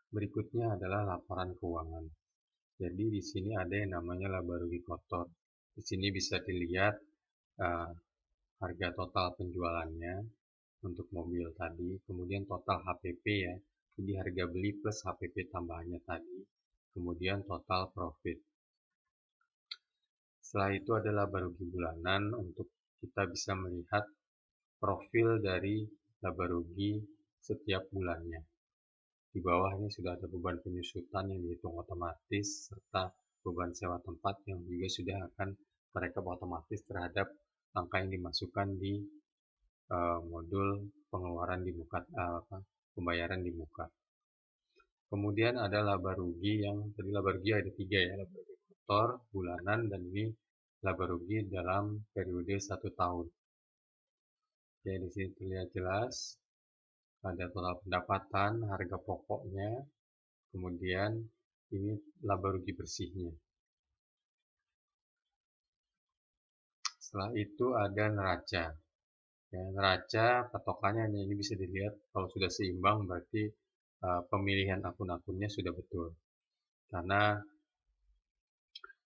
Berikutnya adalah laporan keuangan. Jadi di sini ada yang namanya laba rugi kotor. Di sini bisa dilihat harga total penjualannya untuk mobil tadi, kemudian total HPP ya. Jadi harga beli plus HPP tambahannya tadi, kemudian total profit. Setelah itu ada laba rugi bulanan untuk kita bisa melihat profil dari laba rugi setiap bulannya. Di bawah ini sudah ada beban penyusutan yang dihitung otomatis serta beban sewa tempat yang juga sudah akan merekap otomatis terhadap angka yang dimasukkan di modul pengeluaran di muka, pembayaran di muka. Kemudian ada laba rugi yang tadi laba rugi ada 3 ya, laba rugi kotor, bulanan, dan ini laba rugi dalam periode 1 tahun. Oke, di sini terlihat jelas ada total pendapatan, harga pokoknya, kemudian ini laba rugi bersihnya. Setelah itu ada neraca. Ya, neraca patokannya ini bisa dilihat kalau sudah seimbang berarti pemilihan akun-akunnya sudah betul. Karena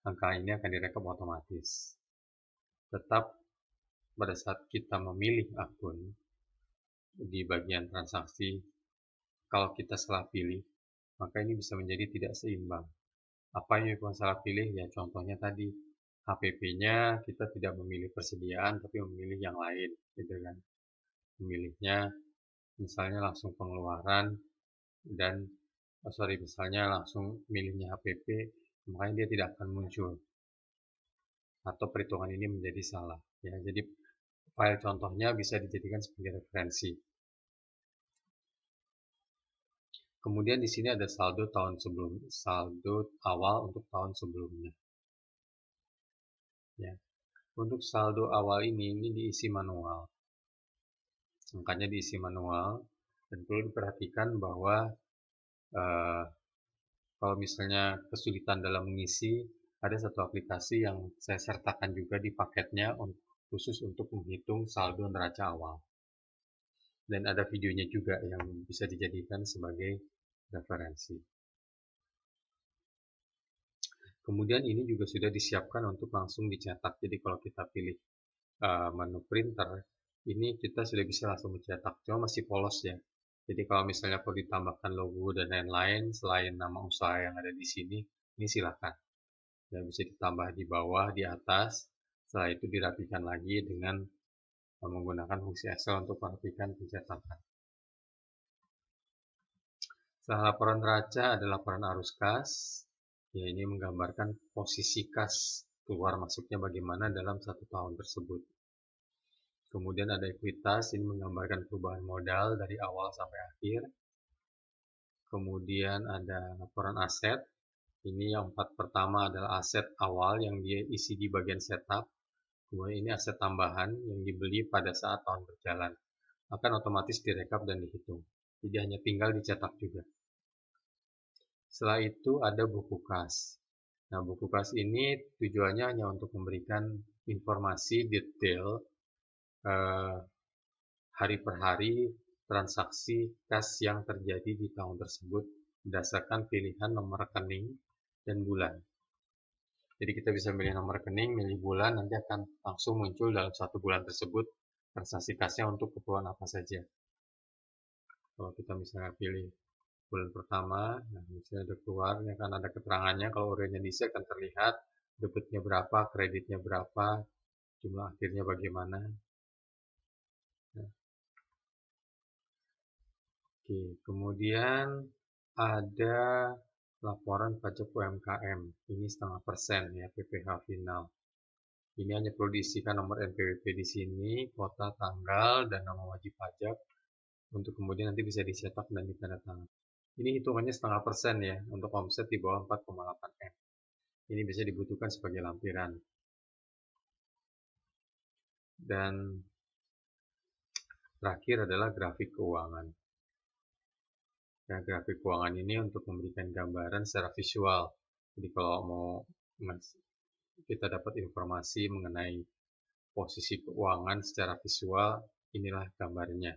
angka ini akan direkap otomatis. Tetap pada saat kita memilih akun di bagian transaksi, kalau kita salah pilih, maka ini bisa menjadi tidak seimbang. Apa yang kita salah pilih? Ya contohnya tadi, HPP-nya kita tidak memilih persediaan, tapi memilih yang lain, gitu kan. Memilihnya misalnya langsung pengeluaran dan misalnya langsung milihnya HPP, makanya dia tidak akan muncul atau perhitungan ini menjadi salah ya. Jadi file contohnya bisa dijadikan sebagai referensi. Kemudian di sini ada saldo awal untuk tahun sebelumnya. Ya. Untuk saldo awal ini diisi manual. Angkanya diisi manual dan perlu diperhatikan bahwa kalau misalnya kesulitan dalam mengisi, ada satu aplikasi yang saya sertakan juga di paketnya khusus untuk menghitung saldo neraca awal. Dan ada videonya juga yang bisa dijadikan sebagai referensi. Kemudian ini juga sudah disiapkan untuk langsung dicetak. Jadi kalau kita pilih menu printer, ini kita sudah bisa langsung mencetak. Cuma masih polos ya. Jadi kalau misalnya perlu ditambahkan logo dan lain-lain selain nama usaha yang ada di sini, ini silakan. Ya, bisa ditambah di bawah, di atas. Setelah itu dirapikan lagi dengan menggunakan fungsi Excel untuk merapikan pencetakan. Setelah laporan neraca ada laporan arus kas. Ya, ini menggambarkan posisi kas keluar masuknya bagaimana dalam 1 tahun tersebut. Kemudian ada ekuitas, ini menggambarkan perubahan modal dari awal sampai akhir. Kemudian ada laporan aset. Ini yang pertama adalah aset awal yang dia isi di bagian setup. Kemudian ini aset tambahan yang dibeli pada saat tahun berjalan. Akan otomatis direkap dan dihitung. Jadi hanya tinggal dicetak juga. Setelah itu ada buku kas. Nah, buku kas ini tujuannya hanya untuk memberikan informasi detail hari per hari transaksi kas yang terjadi di tahun tersebut berdasarkan pilihan nomor rekening dan bulan. Jadi kita bisa milih nomor rekening, milih bulan, nanti akan langsung muncul dalam 1 bulan tersebut transaksi kasnya untuk keperluan apa saja. Kalau kita misalnya pilih bulan pertama, nah misalnya ada keluar, ini akan ada keterangannya. Kalau ordernya diisi akan terlihat debitnya berapa, kreditnya berapa, jumlah akhirnya bagaimana. Nah. Oke, kemudian ada laporan pajak UMKM. Ini 0,5% ya, PPh final. Ini hanya perlu diisikan nomor NPWP di sini, kota, tanggal, dan nama wajib pajak. Untuk kemudian nanti bisa dicetak dan ditandatangani. Ini hitungannya 0,5% ya, untuk omset di bawah 4,8 M. Ini bisa dibutuhkan sebagai lampiran. Dan terakhir adalah grafik keuangan. Nah, grafik keuangan ini untuk memberikan gambaran secara visual. Jadi kalau mau kita dapat informasi mengenai posisi keuangan secara visual, inilah gambarnya.